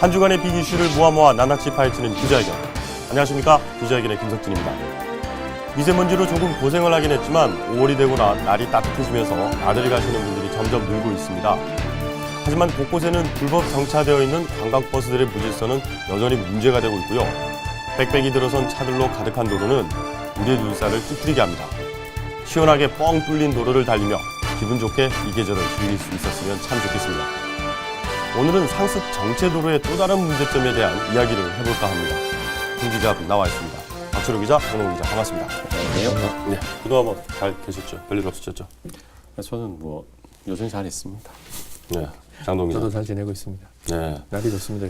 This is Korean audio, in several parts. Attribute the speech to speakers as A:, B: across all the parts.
A: 한 주간의 빅 이슈를 모아 낱낱이 파헤치는 기자회견. 안녕하십니까, 기자회견의 김석진입니다. 미세먼지로 조금 고생을 하긴 했지만 5월이 되고나 날이 따뜻해지면서 나들이 가시는 분들이 점점 늘고 있습니다. 하지만 곳곳에는 불법 정차되어 있는 관광버스들의 무질서는 여전히 문제가 되고 있고요. 빽빽이 들어선 차들로 가득한 도로는 우리의 눈살을 찌푸리게 합니다. 시원하게 뻥 뚫린 도로를 달리며 기분 좋게 이 계절을 즐길 수 있었으면 참 좋겠습니다. 오늘은 상습 정체도로의 또 다른 문제점에 대한 이야기를 해볼까 합니다. 김 기자 나와 있습니다. 박철호 기자, 오노 기자, 반갑습니다.
B: 안녕하세요.
A: 네, 그동안 뭐 잘 계셨죠? 별일 없으셨죠?
B: 저는 뭐 여전히 잘 있습니다.
A: 네, 장동 기자.
C: 저도 잘 지내고 있습니다.
A: 네,
C: 날이 좋습니다.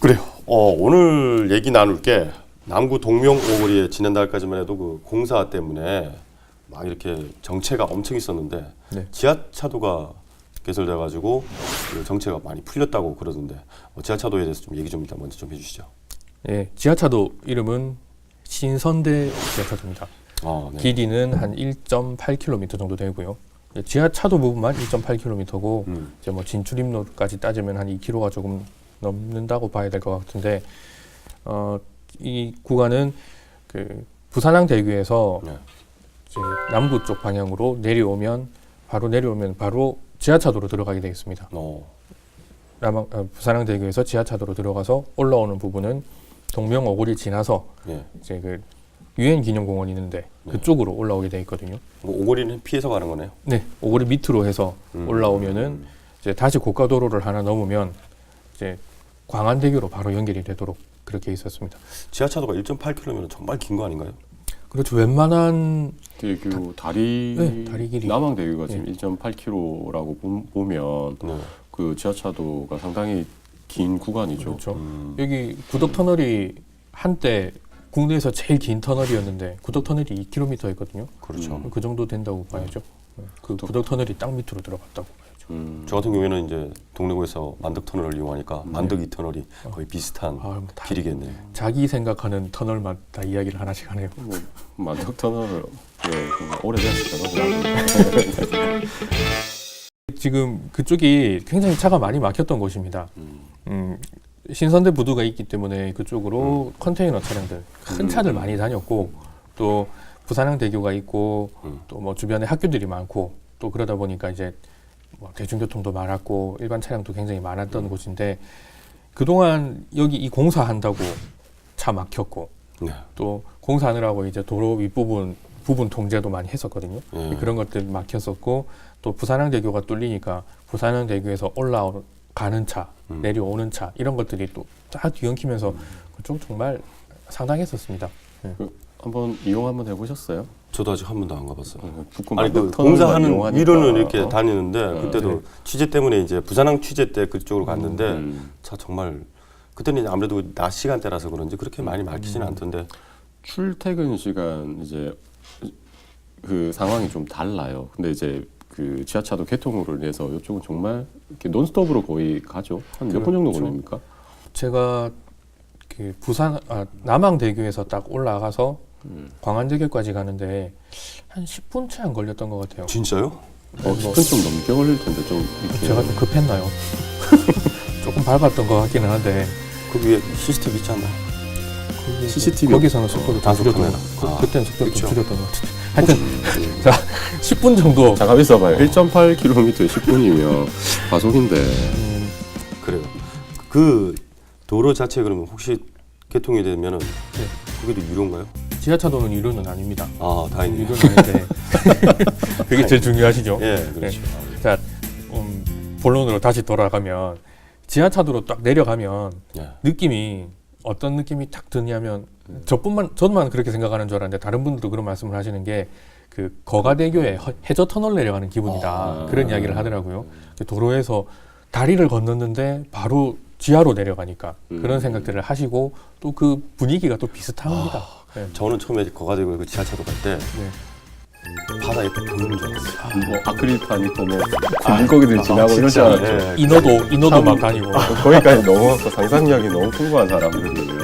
A: 그래요. 오늘 얘기 나눌 게 남구 동명 오거리에 지난달까지만 해도 그 공사 때문에 막 이렇게 정체가 엄청 있었는데
C: 네.
A: 지하차도가 개설돼가지고 그 정체가 많이 풀렸다고 그러던데 지하차도에 대해서 좀 얘기 좀 일단 먼저 좀 해주시죠.
C: 예, 지하차도 이름은 신선대 지하차도입니다.
A: 네.
C: 길이는 한 1.8km 정도 되고요. 지하차도 부분만 1.8km고 이제 뭐 진출입로까지 따지면 한 2km가 조금 넘는다고 봐야 될 것 같은데 이 구간은 그 부산항대교에서
A: 네.
C: 이제 남구 쪽 방향으로 내려오면 바로 지하차도로 들어가게 되겠습니다. 부산항대교에서 지하차도로 들어가서 올라오는 부분은 동명 오거리 지나서
A: 네.
C: 이제 그 유엔기념공원이 있는데 그쪽으로 올라오게 돼 있거든요.
A: 뭐 오거리는 피해서 가는 거네요.
C: 네, 오거리 밑으로 해서 올라오면은 이제 다시 고가도로를 하나 넘으면 이제 광안대교로 바로 연결이 되도록 그렇게 있었습니다.
A: 지하차도가 1.8km면 정말 긴 거 아닌가요?
C: 그렇죠. 웬만한
B: 대교 다리
C: 길이.
B: 남항대교가 지금 1.8km라고 보면
A: 네.
B: 그 지하차도가 상당히 긴 구간이죠.
C: 그렇죠. 여기 구덕 터널이 한때 국내에서 제일 긴 터널이었는데 구덕 터널이 2km였거든요.
A: 그렇죠.
C: 그 정도 된다고 봐야죠. 그 구덕 터널이 땅 밑으로 들어갔다고 봐야죠.
A: 저 같은 경우에는 이제 동래구에서 만덕 터널을 이용하니까 만덕 이 터널이 거의 비슷한
C: 뭐 다
A: 길이겠네요.
C: 자기 생각하는 터널마다 이야기를 하나씩 하네요.
B: 뭐 만덕 터널을 오래됐을까요?
C: 지금 그쪽이 굉장히 차가 많이 막혔던 곳입니다. 신선대 부두가 있기 때문에 그쪽으로 컨테이너 차량들, 큰 차들 많이 다녔고 또 부산항대교가 있고 또 뭐 주변에 학교들이 많고 또 그러다 보니까 이제 뭐 대중교통도 많았고 일반 차량도 굉장히 많았던 곳인데 그동안 여기 이 공사한다고 차 막혔고
A: 네.
C: 또 공사하느라고 이제 도로 윗부분 부분 통제도 많이 했었거든요. 그런 것들 막혔었고 또 부산항대교가 뚫리니까 부산항대교에서 올라가는 차, 내려오는 차 이런 것들이 또 다 뒤엉키면서 그쪽 정말 상당했었습니다.
B: 한번 이용 한번 해보셨어요?
A: 저도 아직 한 번도 안 가봤어요.
B: 아니
A: 그 공사하는 위로는 이렇게 다니는데 그때도 취재 때문에 이제 부산항 취재 때 그쪽으로 갔는데 차 정말 그때는 아무래도 낮 시간대라서 그런지 그렇게 많이 막히지는 않던데
B: 출퇴근 시간 이제 그 상황이 좀 달라요. 근데 이제 그 지하차도 개통으로 인해서 이쪽은 정말 이렇게 논스톱으로 거의 가죠. 한 몇 분 정도 걸립니까?
C: 제가 그 남항대교에서 딱 올라가서 광안대교까지 가는데 한 10분 채 안 걸렸던 것 같아요.
A: 진짜요?
B: 10분 좀 넘게 걸릴 텐데 좀 이렇게
C: 제가 좀 급했나요? 조금 밟았던 것 같기는 한데
A: 그 위에 CCTV 있지 않나요?
B: CCTV
C: 거기서는 속도를 좀 줄였던 것 같아요. 그때는 속도를 좀 줄였던 것 같아요. 하여튼 자 10분 정도
B: 잠깐 있어봐요. 1.8km에 10분이면 과속인데.
A: 그래요. 그 도로 자체 그러면 혹시 개통이 되면은 그게 유료인가요?
C: 지하차도는 유료는 아닙니다.
A: 아, 다행이네요.
C: 유료는 아닌데 그게 제일 중요하시죠.
A: 예, 그렇죠.
C: 자 본론으로 다시 돌아가면 지하차도로 딱 내려가면 느낌이 어떤 느낌이 딱 드냐면 저만 그렇게 생각하는 줄 알았는데 다른 분들도 그런 말씀을 하시는 게 그 거가대교에 해저 터널 내려가는 기분이다 그런 이야기를 하더라고요. 도로에서 다리를 건넜는데 바로 지하로 내려가니까 그런 생각들을 하시고 또 그 분위기가 또 비슷합니다.
A: 저는 처음에 거가대교 그 지하차도 갈 때 바다 옆에 보이는 줄 알았어요.
B: 뭐 아크릴판 있고 뭐 물고기들 지나고 이러지 않았죠.
C: 인어도 막 다니고
B: 거기까지 넘어서 상상력이 너무 풍부한 사람들이에요.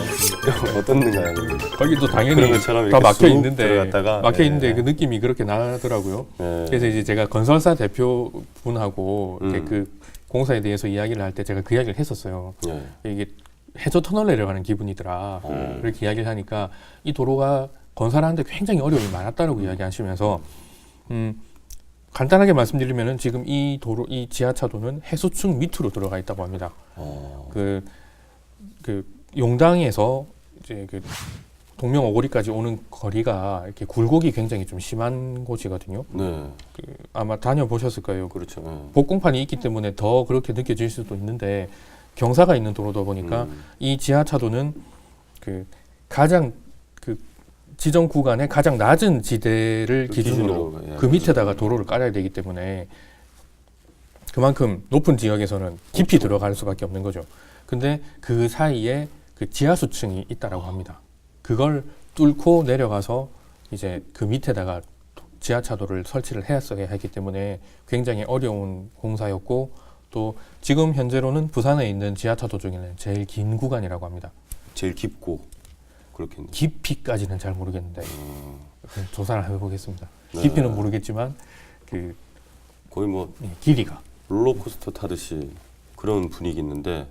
A: 어떻는가요?
C: 거기도 당연히
A: 그런 것처럼
C: 다
A: 이렇게
C: 막혀
A: 쑥
C: 있는데
A: 들어갔다가,
C: 막혀 있는데 그 느낌이 그렇게 나더라고요. 그래서 이제 제가 건설사 대표분하고 이렇게 그 공사에 대해서 이야기를 할 때 제가 그 이야기를 했었어요.
A: 예.
C: 이게 해저 터널 내려가는 기분이더라. 그렇게 이야기를 하니까 이 도로가 건설하는데 굉장히 어려움이 많았다라고 이야기하시면서 간단하게 말씀드리면은 지금 이 도로, 이 지하차도는 해수층 밑으로 들어가 있다고 합니다. 그 용당에서 이제 그 동명 오거리까지 오는 거리가 이렇게 굴곡이 굉장히 좀 심한 곳이거든요.
A: 네.
C: 아마 다녀보셨을 거예요.
A: 그렇죠. 예.
C: 복공판이 있기 때문에 더 그렇게 느껴질 수도 있는데 경사가 있는 도로다 보니까 이 지하차도는 그 가장 그 지정 구간의 가장 낮은 지대를
A: 그
C: 기준으로
A: 기준으로, 예,
C: 그 밑에다가 도로를 깔아야 되기 때문에 그만큼 높은 지역에서는 깊이 들어갈 수밖에 없는 거죠. 근데 그 사이에 그 지하수층이 있다라고 합니다. 그걸 뚫고 내려가서 이제 그 밑에다가 지하차도를 설치를 했어야 하기 때문에 굉장히 어려운 공사였고 또 지금 현재로는 부산에 있는 지하차도 중에는 제일 긴 구간이라고 합니다.
A: 제일 깊고 그렇겠네요.
C: 깊이까지는 잘 모르겠는데 조사를 해보겠습니다.
A: 네.
C: 깊이는 모르겠지만 그
A: 거의 뭐
C: 길이가
A: 롤러코스터 타듯이 그런 분위기 있는데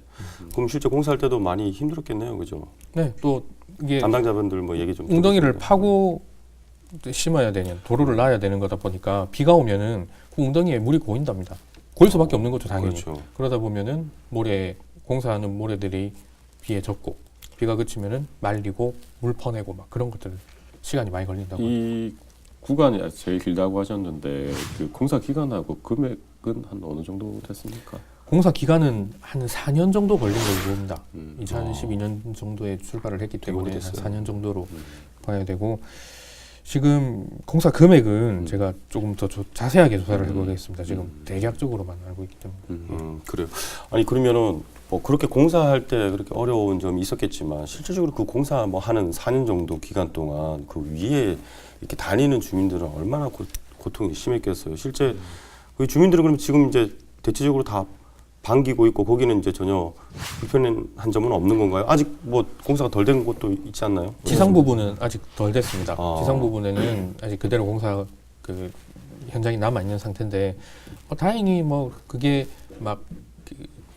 A: 그럼 실제 공사할 때도 많이 힘들었겠네요, 그죠?
C: 네, 또 이게
A: 담당자분들 뭐 얘기 좀
C: 웅덩이를
A: 들어보겠습니다.
C: 파고 심어야 되는 도로를 놔야 되는 거다 보니까 비가 오면은 그 웅덩이에 물이 고인답니다. 고일 수밖에 없는 거죠, 당연히.
A: 그렇죠.
C: 그러다 보면은 모래 공사하는 모래들이 비에 젖고 비가 그치면은 말리고 물 퍼내고 막 그런 것들 시간이 많이 걸린다고.
B: 이 구간이 제일 길다고 하셨는데 그 공사 기간하고 금액은 한 어느 정도 됐습니까?
C: 공사 기간은 한 4년 정도 걸린 걸로 봅니다.
B: 음.
C: 2012년 정도에 출발을 했기
A: 되게
C: 때문에 한
A: 오래됐어요.
C: 4년 정도로 봐야 되고 지금 공사 금액은 제가 조금 더 자세하게 조사를 해보겠습니다. 지금 대략적으로만 알고 있기 때문에.
A: 그래요. 아니 그러면은 뭐 그렇게 공사할 때 그렇게 어려운 점이 있었겠지만 실질적으로 그 공사 뭐 하는 4년 정도 기간 동안 그 위에 이렇게 다니는 주민들은 얼마나 고통이 심했겠어요. 실제 그 주민들은 그럼 지금 이제 대체적으로 다 반기고 있고 거기는 이제 전혀 불편한 점은 없는 건가요? 아직 뭐 공사가 덜 된 곳도 있지 않나요?
C: 지상 부분은 아직 덜 됐습니다.
A: 아.
C: 지상 부분에는 아직 그대로 공사 그 현장이 남아 있는 상태인데 다행히 뭐 그게 막 그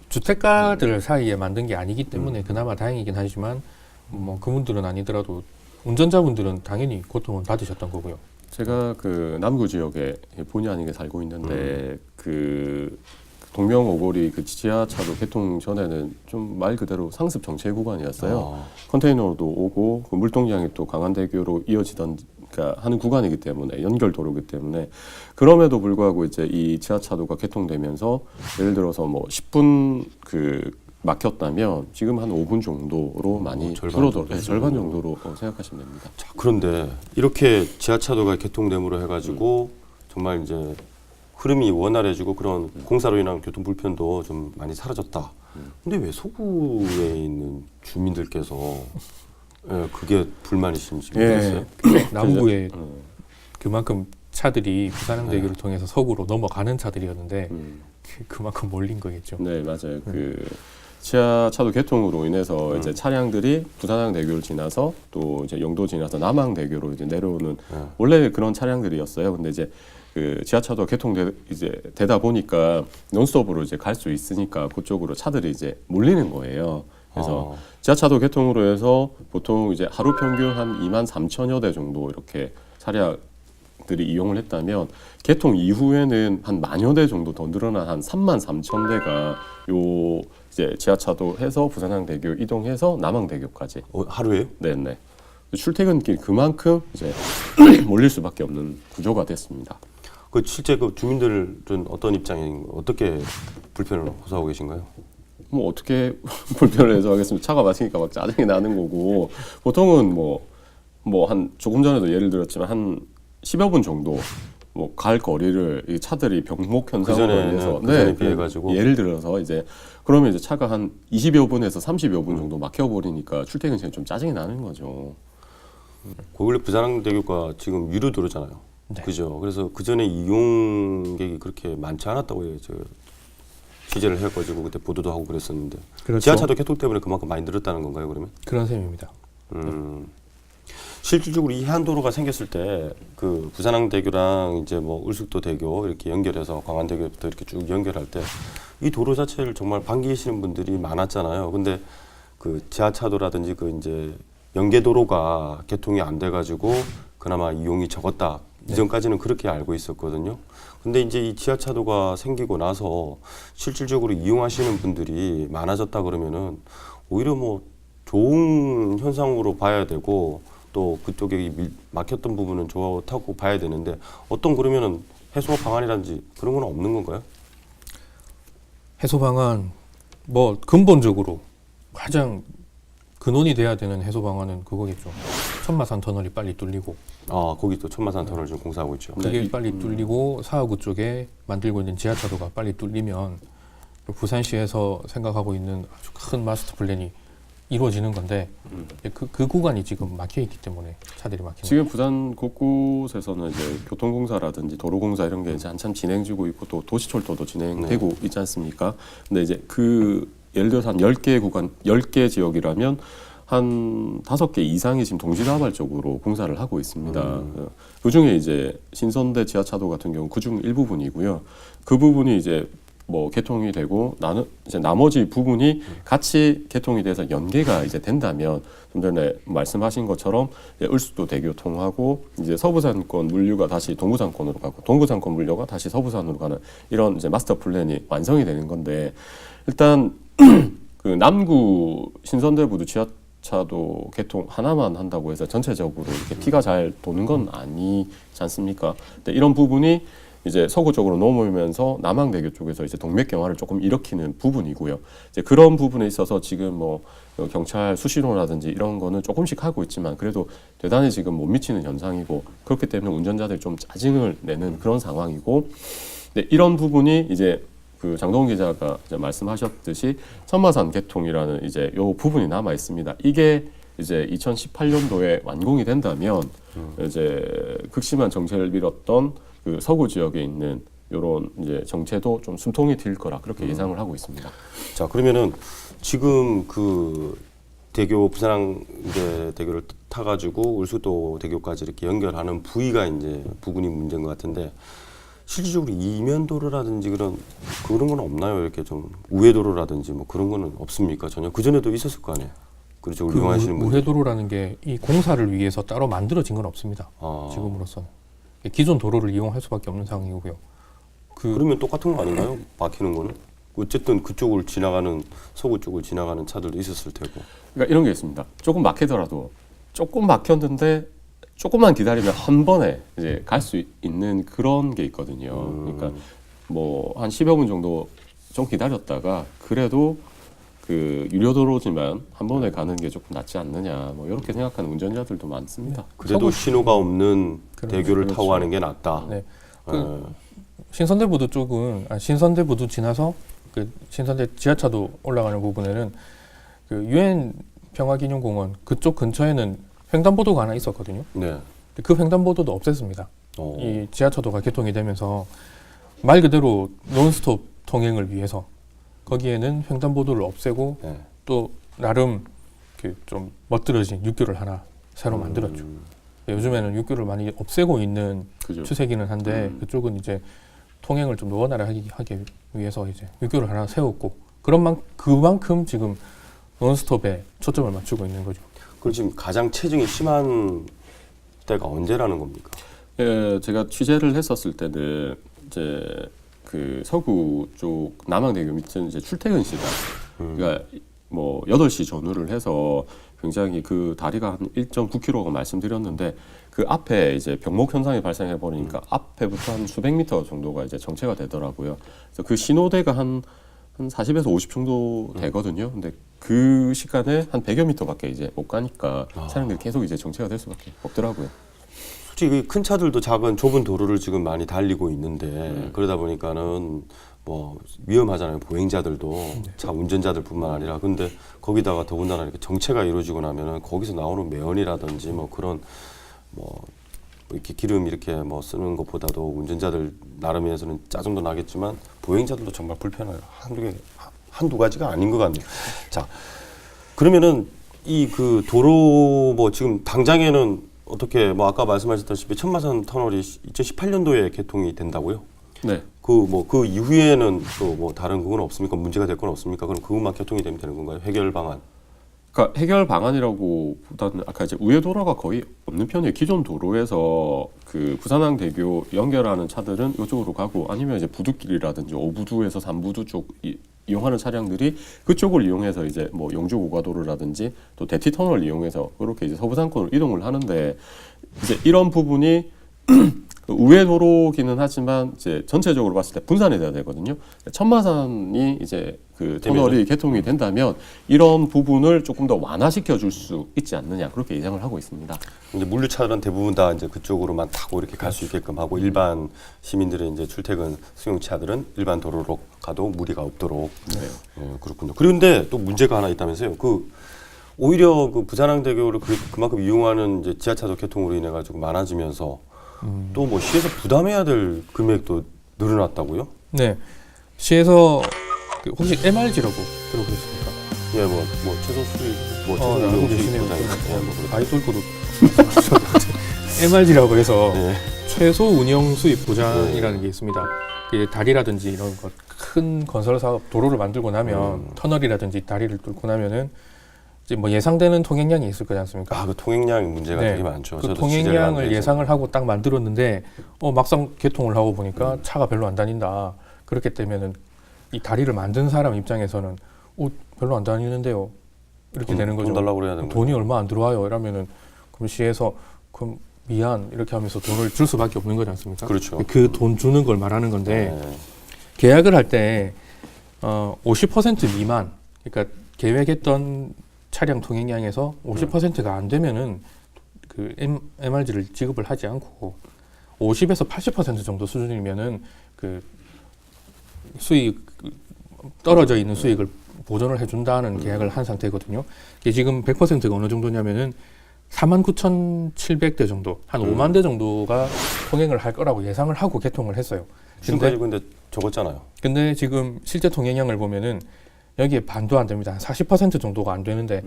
C: 주택가들 사이에 만든 게 아니기 때문에 그나마 다행이긴 하지만 뭐 그분들은 아니더라도 운전자분들은 당연히 고통을 받으셨던 거고요.
B: 제가 그 남구 지역에 본의 아니게 살고 있는데 그 동명오거리 그 지하차도 개통 전에는 좀 말 그대로 상습 정체 구간이었어요. 컨테이너도 오고 그 물동량이 또 강한대교로 이어지던 그러니까 하는 구간이기 때문에 연결 도로이기 때문에 그럼에도 불구하고 이제 이 지하차도가 개통되면서 예를 들어서 뭐 10분 그 막혔다면 지금 한 5분 정도로 많이
A: 절반
B: 줄어들
A: 정도.
B: 절반 정도로 생각하시면 됩니다.
A: 자, 그런데 이렇게 지하차도가 개통됨으로 해가지고 정말 이제 흐름이 원활해지고 그런 공사로 인한 교통 불편도 좀 많이 사라졌다. 근데 왜 서구에 있는 주민들께서 그게 불만이신지 모르겠어요.
C: 남구에 그만큼 차들이 부산항대교를 통해서 서구로 넘어가는 차들이었는데 그만큼 몰린 거겠죠.
B: 네, 맞아요. 그 지하차도 개통으로 인해서 이제 차량들이 부산항대교를 지나서 또 이제 영도 지나서 남항대교로 이제 내려오는 원래 그런 차량들이었어요. 근데 이제 그 지하차도 되다 보니까 논스톱으로 이제 갈 수 있으니까 그쪽으로 차들이 이제 몰리는 거예요. 그래서 지하차도 개통으로 해서 보통 이제 하루 평균 한 23,000여 대 정도 이렇게 차량들이 이용을 했다면 개통 이후에는 한 10,000여 대 정도 더 늘어난 한 33,000대가 요 이제 지하차도 해서 부산항대교 이동해서 남항대교까지.
A: 하루에요?
B: 네네. 출퇴근길 그만큼 이제 몰릴 수밖에 없는 구조가 됐습니다.
A: 그 실제 그 주민들은 어떤 어떻게 불편을 호소하고 계신가요?
B: 뭐 어떻게 불편을 해서 하겠습니까? 차가 막히니까 막 짜증이 나는 거고 보통은 뭐 한 조금 전에도 예를 들었지만 한 10여 분 정도 뭐 갈 거리를 이 차들이 병목 현상으로 인해서
A: 그전에 비해 가지고
B: 예를 들어서 이제 그러면 이제 차가 한 20여 분에서 30여 분 정도 막혀 버리니까 출퇴근 시간이 좀 짜증이 나는 거죠.
A: 원래 부산항대교가 지금 유료 도로잖아요.
C: 네.
A: 그죠? 그래서 그 전에 이용객이 그렇게 많지 않았다고 저 취재를 해가지고 그때 보도도 하고 그랬었는데
C: 그렇죠.
A: 지하차도 개통 때문에 그만큼 많이 늘었다는 건가요? 그러면?
C: 그런 셈입니다.
A: 실질적으로 이 해안도로가 생겼을 때 그 부산항대교랑 이제 뭐 울숙도대교 이렇게 연결해서 광안대교부터 이렇게 쭉 연결할 때 이 도로 자체를 정말 반기시는 분들이 많았잖아요. 근데 그 지하차도라든지 그 이제 연계도로가 개통이 안 돼가지고 그나마 이용이 적었다. 이전까지는 그렇게 알고 있었거든요. 근데 이제 이 지하차도가 생기고 나서 실질적으로 이용하시는 분들이 많아졌다 그러면은 오히려 뭐 좋은 현상으로 봐야 되고 또 그쪽에 막혔던 부분은 좋다고 봐야 되는데 어떤 그러면은 해소 방안이라든지 그런 건 없는 건가요?
C: 해소 방안 뭐 근본적으로 가장 근원이 돼야 되는 해소 방안은 그거겠죠. 천마산 터널이 빨리 뚫리고
A: 아 거기 또 천마산 터널 지금 공사하고 있죠.
C: 그게 빨리 뚫리고 사하구 쪽에 만들고 있는 지하차도가 빨리 뚫리면 부산시에서 생각하고 있는 아주 큰 마스터 플랜이 이루어지는 건데 그 구간이 지금 막혀 있기 때문에 차들이 막히는
B: 지금 부산 곳곳에서는 이제 교통공사라든지 도로공사 이런 게 이제 한참 진행 중이고 있고 또 도시철도도 진행되고 있지 않습니까? 근데 이제 그 예를 들어서 한 10개 구간, 10개 지역이라면 한 5개 이상이 지금 동시다발적으로 공사를 하고 있습니다. 그 중에 이제 신선대 지하차도 같은 경우 그중 일부분이고요. 그 부분이 이제 뭐 개통이 되고 이제 나머지 부분이 같이 개통이 돼서 연계가 이제 된다면 좀 전에 말씀하신 것처럼 을수도 대교 통하고 이제 서부산권 물류가 다시 동부산권으로 가고 동부산권 물류가 다시 서부산으로 가는 이런 이제 마스터 플랜이 완성이 되는 건데 일단 그 남구 신선대부두 지하차도 개통 하나만 한다고 해서 전체적으로 이렇게 피가 잘 도는 건 아니지 않습니까? 근데 이런 부분이 이제 서구 쪽으로 넘어오면서 남항대교 쪽에서 이제 동맥경화를 조금 일으키는 부분이고요. 이제 그런 부분에 있어서 지금 뭐 경찰 수신호라든지 이런 거는 조금씩 하고 있지만 그래도 대단히 지금 못 미치는 현상이고 그렇기 때문에 운전자들이 좀 짜증을 내는 그런 상황이고 네, 이런 부분이 이제 그 장동훈 기자가 이제 말씀하셨듯이 천마산 개통이라는 이제 요 부분이 남아 있습니다. 이게 이제 2018년도에 완공이 된다면 이제 극심한 정체를 빌었던 그 서구 지역에 있는 이런 이제 정체도 좀 숨통이 트일 거라 그렇게 예상을 하고 있습니다.
A: 자 그러면은 지금 그 대교 부산항 대교를 타가지고 울수도 대교까지 이렇게 연결하는 부위가 이제 부분이 문제인 것 같은데 실질적으로 이면도로라든지 그런 건 없나요? 이렇게 좀 우회도로라든지 뭐 그런 거는 없습니까? 전혀 그 전에도 있었을 거 아니에요. 그렇죠.
C: 그
A: 이용하시는 분들.
C: 우회도로라는 게 이 공사를 위해서 따로 만들어진 건 없습니다. 지금으로서는 기존 도로를 이용할 수밖에 없는 상황이고요.
A: 그러면 똑같은 거 아닌가요? 막히는 거는? 어쨌든 그쪽을 지나가는 서구 쪽을 지나가는 차들도 있었을 테고.
B: 그러니까 이런 게 있습니다. 조금 막히더라도 조금 막혔는데 조금만 기다리면 한 번에 이제 갈 수 있는 그런 게 있거든요. 그러니까 뭐 한 10여 분 정도 좀 기다렸다가 그래도 그 유료도로지만 한 번에 가는 게 조금 낫지 않느냐 뭐 이렇게 생각하는 운전자들도 많습니다.
A: 그래도 신호가 없는 대교를
B: 그렇죠.
A: 타고 하는 게 낫다.
C: 네. 신선대부두 쪽은 신선대부두 지나서 그 신선대 지하차도 올라가는 부분에는 그 유엔 평화기념공원 그쪽 근처에는 횡단보도가 하나 있었거든요.
A: 네.
C: 그 횡단보도도 없앴습니다. 이 지하차도가 개통이 되면서 말 그대로 논스톱 통행을 위해서 거기에는 횡단보도를 없애고
A: 네.
C: 또 나름 그 좀 멋들어진 육교를 하나 새로 만들었죠. 요즘에는 육교를 많이 없애고 있는
B: 그죠.
C: 추세기는 한데 그쪽은 이제 통행을 좀 원활하게 하기 위해서 이제 육교를 하나 세웠고 그만큼 지금 논스톱에 초점을 맞추고 있는 거죠.
A: 그럼 지금 가장 체증이 심한 때가 언제라는 겁니까?
B: 예, 제가 취재를 했었을 때는 이제 그 서구 쪽 남항대교 밑은 이제 출퇴근 시간, 그러니까 뭐 8시 전후를 해서 굉장히 그 다리가 한 1.9km가 말씀드렸는데 그 앞에 이제 병목 현상이 발생해 버리니까 앞에부터 한 수백 미터 정도가 이제 정체가 되더라고요. 그래서 그 신호대가 한 40에서 50 정도 되거든요. 근데 그 시간에 한 100여 미터밖에 이제 못 가니까 차량들이 계속 이제 정체가 될 수밖에 없더라고요.
A: 솔직히 큰 차들도 작은 좁은 도로를 지금 많이 달리고 있는데 그러다 보니까는 뭐 위험하잖아요. 보행자들도 차 운전자들뿐만 아니라 근데 거기다가 더군다나 이렇게 정체가 이루어지고 나면은 거기서 나오는 매연이라든지 뭐 그런 뭐 이렇게 기름 이렇게 뭐 쓰는 것보다도 운전자들 나름에서는 짜증도 나겠지만 보행자들도 정말 불편해요. 한두 가지가 아닌 것 같네요. 자, 그러면은 이 그 도로 뭐 지금 당장에는 어떻게 뭐 아까 말씀하셨다시피 천마산 터널이 2018년도에 개통이 된다고요?
B: 네.
A: 그 이후에는 또 뭐 다른 그건 없습니까? 문제가 될 건 없습니까? 그럼 그것만 개통이 되면 되는 건가요? 해결 방안.
B: 그러니까 해결 방안이라고보다는 아까 이제 우회 도로가 거의 없는 편이에요. 기존 도로에서 그 부산항대교 연결하는 차들은 이쪽으로 가고 아니면 이제 부두길이라든지 5부두에서 3부두 쪽 이용하는 차량들이 그쪽을 이용해서 이제 뭐 영주 고가도로라든지 또 대티 터널을 이용해서 그렇게 이제 서부산권으로 이동을 하는데 이제 이런 부분이 우회 도로기는 하지만 이제 전체적으로 봤을 때 분산이 돼야 되거든요. 천마산이 이제 그 터널이 개통이 된다면 이런 부분을 조금 더 완화시켜 줄 수 있지 않느냐 그렇게 예상을 하고 있습니다.
A: 이제 물류차들은 대부분 다 이제 그쪽으로만 타고 이렇게 갈 수 있게끔 하고 일반 시민들의 이제 출퇴근 수용차들은 일반 도로로 가도 무리가 없도록. 네. 그렇군요. 그런데 또 문제가 하나 있다면서요. 오히려 그 부산항대교를 그만큼 이용하는 이제 지하차도 개통으로 인해 가지고 많아지면서 또 뭐 시에서 부담해야 될 금액도 늘어났다고요?
C: 네. 시에서 혹시 MRG라고 들어보셨습니까?
A: 예, 뭐 최소 수익,
C: 알고 계시네요.
A: 뭐
C: 아이 똘고도 MRG라고 해서
A: 예.
C: 최소 운영 수입 보장이라는 게 있습니다. 이게 다리라든지 이런 것 큰 건설 사업 도로를 만들고 나면 터널이라든지 다리를 뚫고 나면은 이제 뭐 예상되는 통행량이 있을 거지 않습니까?
A: 그 통행량 문제가
C: 네.
A: 되게 많죠.
C: 그
A: 저도 취재를 하는데
C: 통행량을 예상을 하고 딱 만들었는데 막상 개통을 하고 보니까 차가 별로 안 다닌다. 그렇기 때문에는 이 다리를 만든 사람 입장에서는 별로 안 다니는데요. 이렇게 되는 거죠.
A: 돈 달라고 그래야 되는
C: 돈이 얼마 안 들어와요. 이러면은 그럼 시에서 그럼 미안 이렇게 하면서 돈을 줄 수밖에 없는 거지 않습니까?
A: 그렇죠.
C: 그 돈 주는 걸 말하는 건데
A: 네.
C: 계약을 할 때 50% 미만, 그러니까 계획했던 차량 통행량에서 50%가 안 되면은 그 MRG를 지급을 하지 않고 50에서 80% 정도 수준이면은 그 수익 떨어져 있는 수익을 보전을 해준다는 계약을 한 상태거든요. 이게 지금 100%가 어느 정도냐면은 49,700대 정도, 한 5만 대 정도가 통행을 할 거라고 예상을 하고 개통을 했어요.
A: 지금까지 근데 적었잖아요.
C: 근데 지금 실제 통행량을 보면은 여기에 반도 안 됩니다. 한 40% 정도가 안 되는데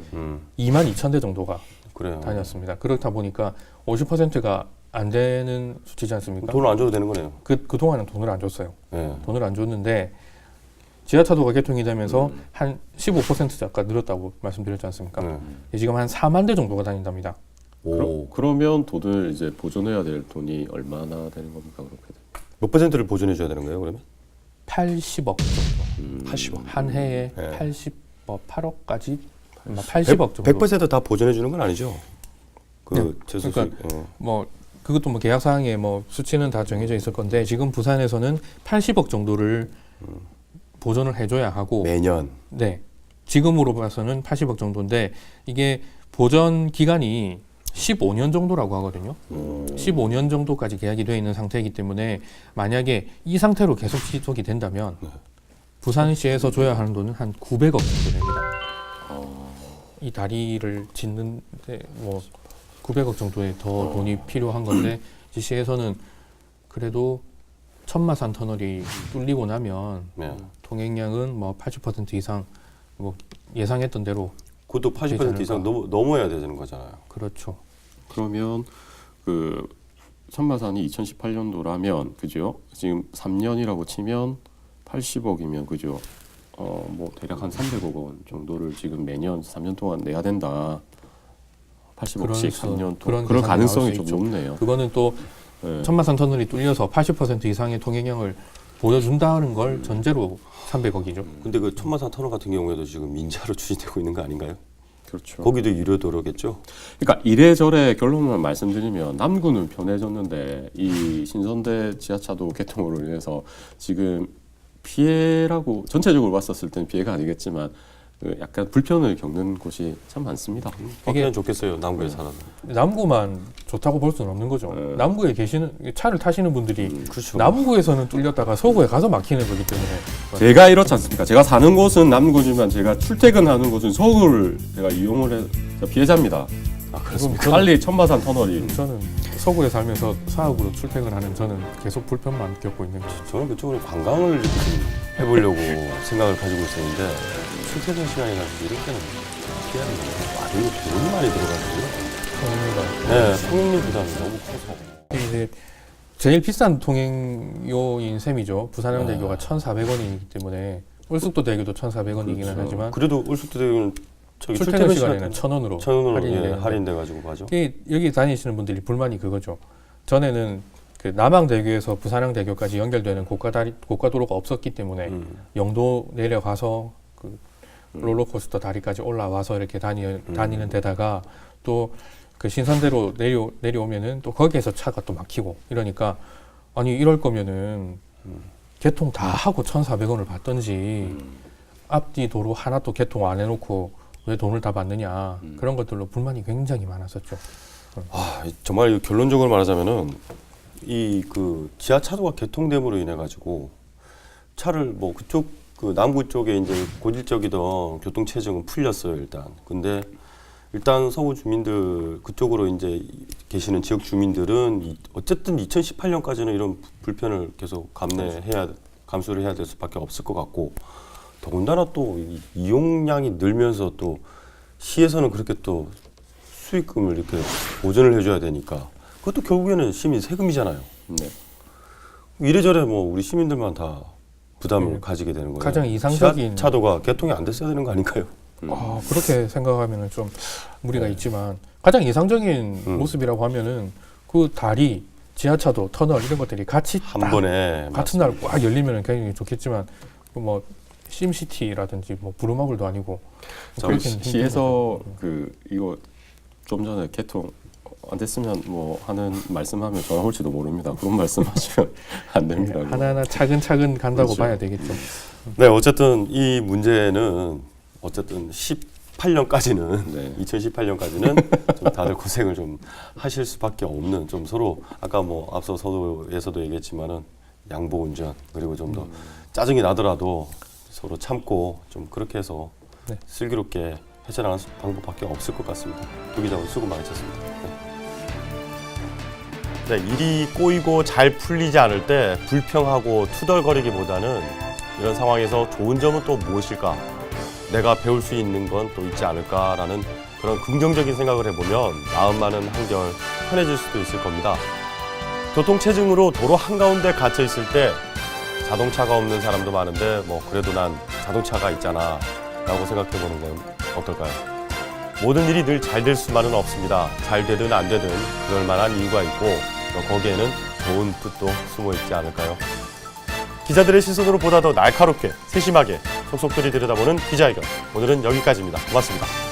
C: 22,000대 정도가
A: 그래요.
C: 다녔습니다. 그렇다 보니까 50%가 안 되는 수치지 않습니까?
A: 돈을 안 줘도 되는 거네요.
C: 그동안은 돈을 안 줬어요.
A: 네.
C: 돈을 안 줬는데 지하차도가 개통이 되면서 한 15% 아까 늘었다고 말씀드렸지 않습니까? 지금 한 4만 대 정도가 다닌답니다.
B: 그러면 돈을 이제 보존해야 될 돈이 얼마나 되는 겁니까? 그렇게 되면?
A: 몇 퍼센트를 보존해 줘야 되는 거예요, 그러면?
C: 80억 정도.
A: 80억.
C: 한 해에
A: 네.
C: 8억까지 80억 정도.
A: 100%다 보존해 주는 건 아니죠.
C: 네.
A: 재수
C: 그러니까 뭐 그것도 뭐 계약 사항에 뭐 수치는 다 정해져 있을 건데 지금 부산에서는 80억 정도를 보존을 해줘야 하고
A: 매년.
C: 네. 지금으로 봐서는 80억 정도인데 이게 보전 기간이 15년 정도라고 하거든요. 15년 정도까지 계약이 되어 있는 상태이기 때문에 만약에 이 상태로 계속 지속이 된다면 부산시에서 줘야 하는 돈은 한 900억 정도 됩니다. 이 다리를 짓는데 뭐 900억 정도의 더 돈이 필요한 건데 시에서는 그래도 천마산 터널이 뚫리고 나면
A: 네.
C: 통행량은 뭐 80% 이상 뭐 예상했던 대로
A: 그것도 80% 이상 넘어야 되는 거잖아요.
C: 그렇죠.
B: 그러면 그 천마산이 2018년도라면 그죠? 지금 3년이라고 치면 80억이면 그죠? 뭐 대략 한 300억 원 정도를 지금 매년 3년 동안 내야 된다. 80억씩 3년 동안 그런 가능성이 좀 높네요.
C: 그거는 또
B: 네.
C: 천마산 터널이 뚫려서 80% 이상의 통행량을 보여준다는 걸 전제로 300억이죠.
A: 근데 그 천마산 터널 같은 경우에도 지금 민자로 추진되고 있는 거 아닌가요?
B: 그렇죠.
A: 거기도 유료도로겠죠?
B: 그러니까 이래저래 결론만 말씀드리면 남구는 편해졌는데 이 신선대 지하차도 개통으로 인해서 지금 피해라고 전체적으로 봤었을 때는 피해가 아니겠지만 그 약간 불편을 겪는 곳이 참 많습니다.
A: 바뀌면 좋겠어요, 남구에 사는.
C: 남구만 좋다고 볼 수는 없는 거죠.
B: 네.
C: 남구에 계시는 차를 타시는 분들이
A: 그렇죠.
C: 남구에서는 뚫렸다가 서구에 가서 막히는 거기 때문에
B: 제가 이렇지 않습니까? 제가 사는 곳은 남구지만 제가 출퇴근하는 곳은 서구를 제가 이용을 해서 피해자입니다.
A: 그렇습니까?
B: 빨리 천마산 터널이
C: 저는 서구에 살면서 사학으로 출퇴근하는 저는 계속 불편만 겪고 있는 거죠.
A: 저는 그쪽으로 관광을 좀 해보려고 생각을 가지고 있었는데 출퇴근 시간이 가지고 이럴 때는 피하는 거예요. 이거 돈이 많이 들어가거든요. 네, 통행료 부담이 너무 커서.
C: 이제 제일 비싼 통행료인 셈이죠. 부산항대교가 1,400원이기 때문에 울숙도대교도 1,400원이기는 하지만
A: 그래도 울숙도대교는 저기
C: 출퇴근 시간에는 1,000원으로
A: 천원으로
C: 할인이
A: 할인돼 가지고 가죠.
C: 여기 다니시는 분들이 불만이 그거죠. 전에는 그 남항대교에서 부산항대교까지 연결되는 고가도로가 없었기 때문에 영도 내려가서 그 롤러코스터 다리까지 올라와서 이렇게 다니는 데다가 또 그 신선대로 내려오면은 또 거기에서 차가 또 막히고 이러니까 아니 이럴 거면은 개통 다 하고 1,400원을 받던지 앞뒤 도로 하나 또 개통 안 해놓고 왜 돈을 다 받느냐 그런 것들로 불만이 굉장히 많았었죠.
A: 아, 정말 결론적으로 말하자면은 이 그 지하차도가 개통됨으로 인해 가지고 차를 뭐 그쪽 그 남구 쪽에 이제 고질적이던 교통 체증은 풀렸어요 일단. 근데 일단 서구 주민들 그쪽으로 이제 계시는 지역 주민들은 어쨌든 2018년까지는 이런 불편을 계속 감수를 해야 될 수밖에 없을 것 같고 더군다나 또 이용량이 늘면서 또 시에서는 그렇게 또 수익금을 이렇게 보전을 해줘야 되니까 그것도 결국에는 시민 세금이잖아요.
B: 네.
A: 이래저래 뭐 우리 시민들만 다 부담을
C: 네.
A: 가지게 되는 거예요.
C: 가장 이상적인
A: 차도가 개통이 안 됐어야 되는 거 아닌가요?
C: 그렇게 생각하면은 좀 무리가 있지만 가장 이상적인 모습이라고 하면은 그 다리, 지하차도, 터널 이런 것들이 같이
A: 한
C: 딱
A: 번에
C: 같은 날 꽉 열리면은 굉장히 좋겠지만 뭐 심시티라든지 뭐 부루마블도 아니고
B: 저희
C: 그렇게는
B: 시에서 그 이거 좀 전에 개통 안 됐으면 뭐 하는 말씀하면 전화 올지도 모릅니다. 그런 말씀하시면 안 됩니다.
C: 하나하나 차근차근 간다고
B: 그렇죠.
C: 봐야 되겠죠.
A: 네, 어쨌든 이 문제는 어쨌든 18년까지는
B: 네.
A: 2018년까지는 좀 다들 고생을 좀 하실 수밖에 없는 좀 서로 아까 뭐 앞서 서두에서도 얘기했지만은 양보 운전 그리고 좀 더 짜증이 나더라도 서로 참고 좀 그렇게 해서
C: 네.
A: 슬기롭게 헤쳐나가는 방법밖에 없을 것 같습니다. 두 기자 오늘 수고 많으셨습니다. 네, 일이 꼬이고 잘 풀리지 않을 때 불평하고 투덜거리기보다는 이런 상황에서 좋은 점은 또 무엇일까? 내가 배울 수 있는 건 또 있지 않을까라는 그런 긍정적인 생각을 해보면 마음만은 한결 편해질 수도 있을 겁니다. 교통체증으로 도로 한가운데 갇혀 있을 때 자동차가 없는 사람도 많은데 뭐 그래도 난 자동차가 있잖아 라고 생각해보는 건 어떨까요? 모든 일이 늘 잘 될 수만은 없습니다. 잘 되든 안 되든 그럴 만한 이유가 있고 또 거기에는 좋은 뜻도 숨어 있지 않을까요? 기자들의 시선으로 보다 더 날카롭게 세심하게 속속들이 들여다보는 기자회견 오늘은 여기까지입니다. 고맙습니다.